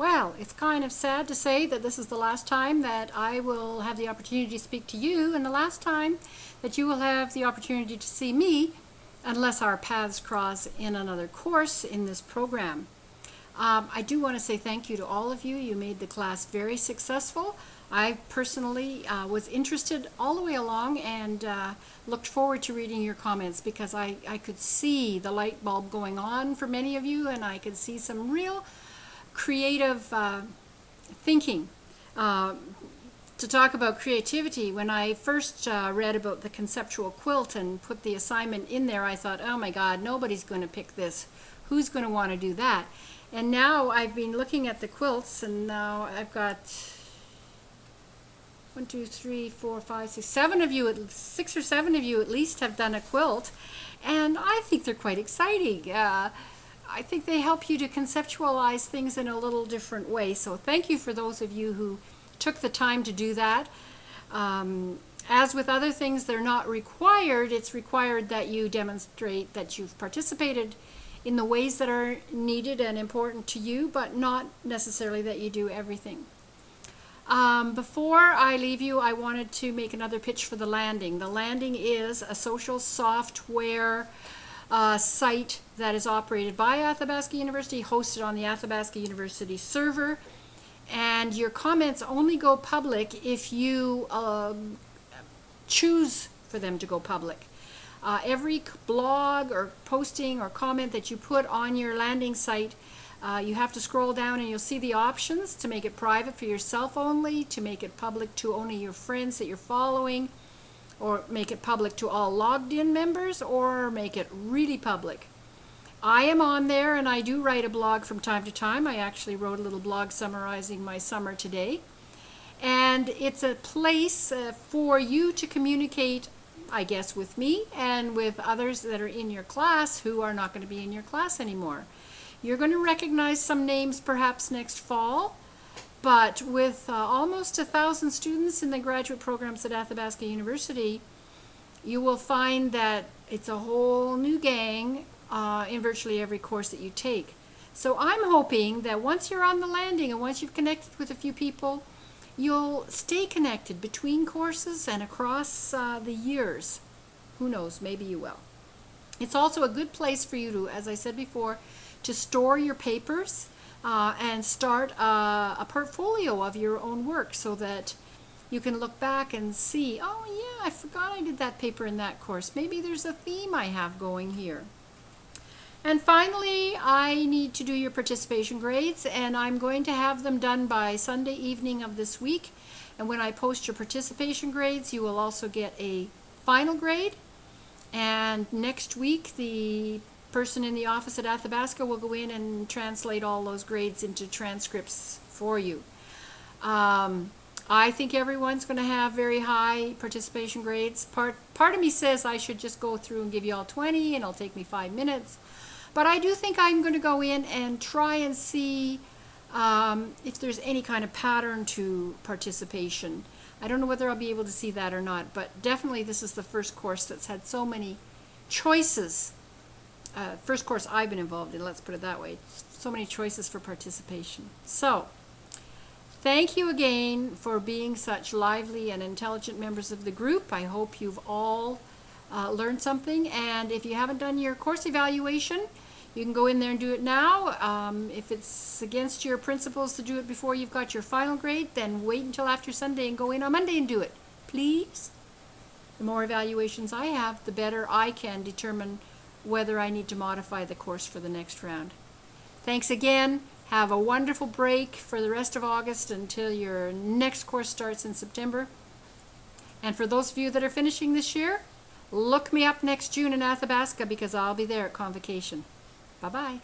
Well, it's kind of sad to say that this is the last time that I will have the opportunity to speak to you, and the last time that you will have the opportunity to see me, unless our paths cross in another course in this program. I do want to say thank you to all of you. You made the class very successful. I personally was interested all the way along and looked forward to reading your comments because I could see the light bulb going on for many of you, and I could see some real creative thinking. To talk about creativity, when I first read about the conceptual quilt and put the assignment in there, I thought, oh my God, nobody's going to pick this. Who's going to want to do that? And now I've been looking at the quilts, and now I've got 1, 2, 3, 4, 5, 6, 7 of you, 6 or 7 of you at least have done a quilt, and I think they're quite exciting. I think they help you to conceptualize things in a little different way. So thank you for those of you who took the time to do that. As with other things, they're not required. It's required that you demonstrate that you've participated in the ways that are needed and important to you, but not necessarily that you do everything. Before I leave you, I wanted to make another pitch for The Landing. The Landing is a social software site that is operated by Athabasca University, hosted on the Athabasca University server, and your comments only go public if you choose for them to go public. Every blog or posting or comment that you put on your landing site, you have to scroll down and you'll see the options to make it private for yourself only, to make it public to only your friends that you're following, or make it public to all logged in members, or make it really public. I am on there and I do write a blog from time to time. I actually wrote a little blog summarizing my summer today. And it's a place for you to communicate, I guess, with me and with others that are in your class who are not going to be in your class anymore. You're going to recognize some names perhaps next fall, but with almost 1,000 students in the graduate programs at Athabasca University, you will find that it's a whole new gang in virtually every course that you take. So I'm hoping that once you're on the landing and once you've connected with a few people, you'll stay connected between courses and across the years. Who knows, maybe you will. It's also a good place for you to, as I said before, to store your papers and start a portfolio of your own work so that you can look back and see, oh yeah, I forgot I did that paper in that course. Maybe there's a theme I have going here. And finally, I need to do your participation grades, and I'm going to have them done by Sunday evening of this week. And when I post your participation grades, you will also get a final grade. And next week, the person in the office at Athabasca will go in and translate all those grades into transcripts for you. I think everyone's going to have very high participation grades. Part of me says I should just go through and give you all 20 and it'll take me 5 minutes. But I do think I'm going to go in and try and see if there's any kind of pattern to participation. I don't know whether I'll be able to see that or not, but definitely this is the first course that's had so many choices. First course I've been involved in, let's put it that way. So many choices for participation. So, thank you again for being such lively and intelligent members of the group. I hope you've all learned something, and if you haven't done your course evaluation, you can go in there and do it now. If it's against your principles to do it before you've got your final grade, then wait until after Sunday and go in on Monday and do it. Please? The more evaluations I have, the better I can determine whether I need to modify the course for the next round. Thanks again. Have a wonderful break for the rest of August until your next course starts in September. And for those of you that are finishing this year, look me up next June in Athabasca because I'll be there at convocation. Bye-bye.